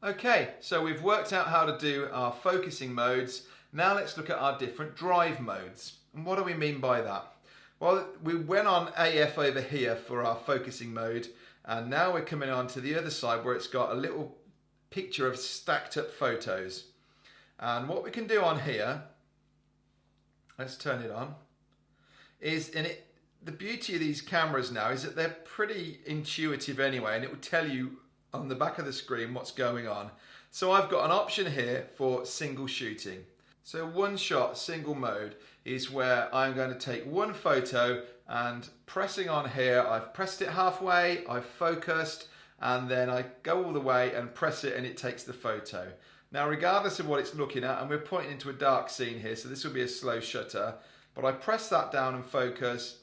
Okay, so we've worked out how to do our focusing modes. Now let's look at our different drive modes. And what do we mean by that? Well, we went on AF over here for our focusing mode, and now we're coming on to the other side where it's got a little picture of stacked up photos. And what we can do on here, let's turn it on, is the beauty of these cameras now is that they're pretty intuitive anyway, and it will tell you on the back of the screen what's going on. So I've got an option here for single shooting. So one shot single mode is where I'm going to take one photo, and pressing on here, I've pressed it halfway, I've focused, and then I go all the way and press it and it takes the photo. Now regardless of what it's looking at, and we're pointing into a dark scene here, so this will be a slow shutter, but I press that down and focus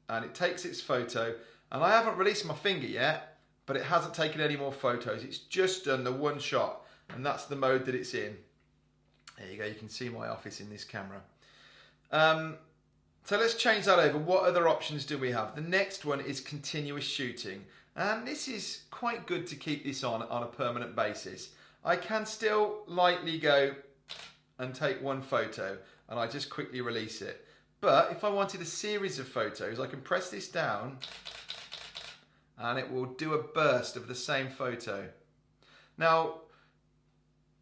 and it takes its photo, and I haven't released my finger yet, but it hasn't taken any more photos. It's just done the one shot, and that's the mode that it's in. There you go, you can see my office in this camera. So let's change that over. What other options do we have? The next one is continuous shooting, and this is quite good to keep this on a permanent basis. I can still lightly go and take one photo, and I just quickly release it. But if I wanted a series of photos, I can press this down and it will do a burst of the same photo. Now,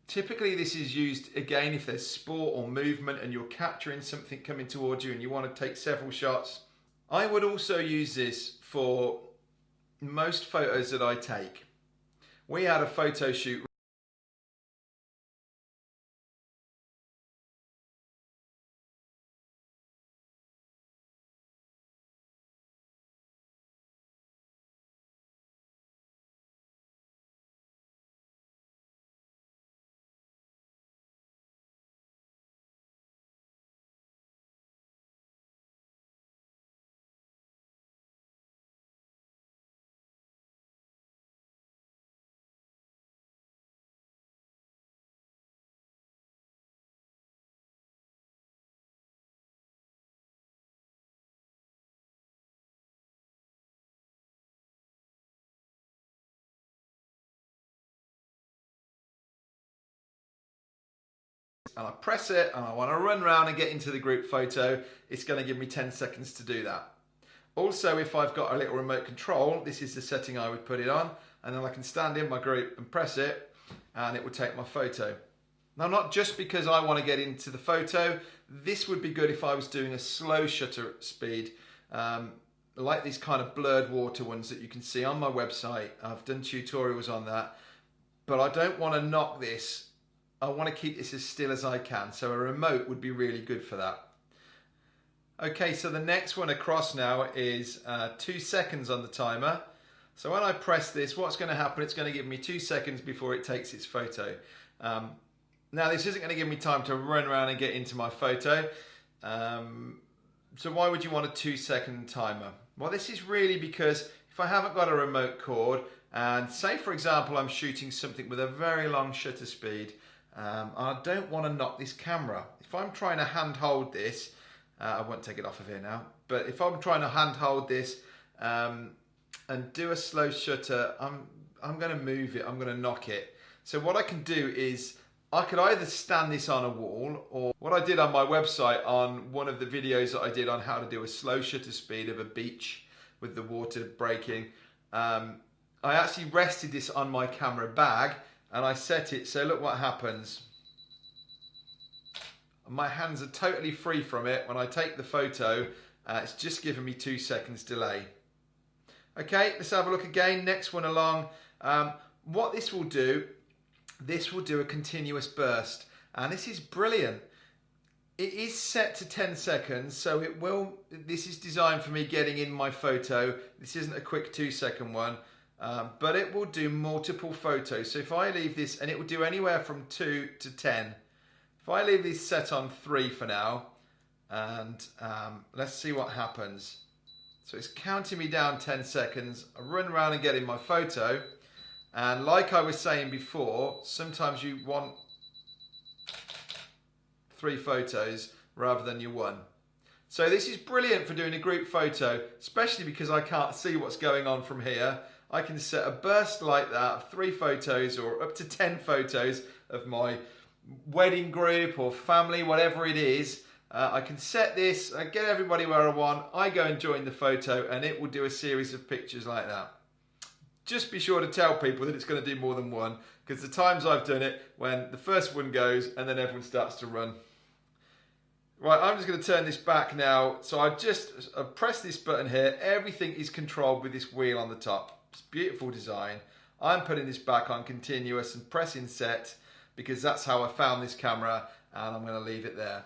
typically this is used again if there's sport or movement and you're capturing something coming towards you and you want to take several shots. I would also use this for most photos that I take. We had a photo shoot and I press it and I want to run around and get into the group photo, it's going to give me 10 seconds to do that. Also, if I've got a little remote control, this is the setting I would put it on, and then I can stand in my group and press it and it will take my photo. Now, not just because I want to get into the photo, this would be good if I was doing a slow shutter speed, like these kind of blurred water ones that you can see on my website. I've done tutorials on that, but I don't want to knock this. I want to keep this as still as I can, so a remote would be really good for that. Okay, so the next one across now is 2 seconds on the timer. So when I press this, what's going to happen, it's going to give me 2 seconds before it takes its photo. Now this isn't going to give me time to run around and get into my photo. So why would you want a 2 second timer? Well, this is really because if I haven't got a remote cord, and say for example I'm shooting something with a very long shutter speed, I don't want to knock this camera. If I'm trying to hand hold this, I won't take it off of here now, but if I'm trying to hand hold this and do a slow shutter, I'm going to move it, I'm going to knock it. So what I can do is I could either stand this on a wall, or what I did on my website on one of the videos that I did on how to do a slow shutter speed of a beach with the water breaking, I actually rested this on my camera bag and I set it, so look what happens. My hands are totally free from it. When I take the photo, it's just giving me 2 seconds delay. Okay, let's have a look again. Next one along. What this will do a continuous burst, and this is brilliant. It is set to 10 seconds, so this is designed for me getting in my photo. This isn't a quick 2 second one. But it will do multiple photos. So if I leave this, and it will do anywhere from 2 to 10. If I leave this set on 3 for now, and let's see what happens. So it's counting me down 10 seconds. I run around and get in my photo. And like I was saying before, sometimes you want 3 photos rather than your 1. So this is brilliant for doing a group photo, especially because I can't see what's going on from here. I can set a burst like that of 3 photos or up to 10 photos of my wedding group or family, whatever it is. I can set this, I get everybody where I want, I go and join the photo, and it will do a series of pictures like that. Just be sure to tell people that it's going to do more than one, because the times I've done it, when the first one goes and then everyone starts to run. Right, I'm just going to turn this back now. So I press this button here. Everything is controlled with this wheel on the top. It's beautiful design. I'm putting this back on continuous and pressing set, because that's how I found this camera, and I'm going to leave it there.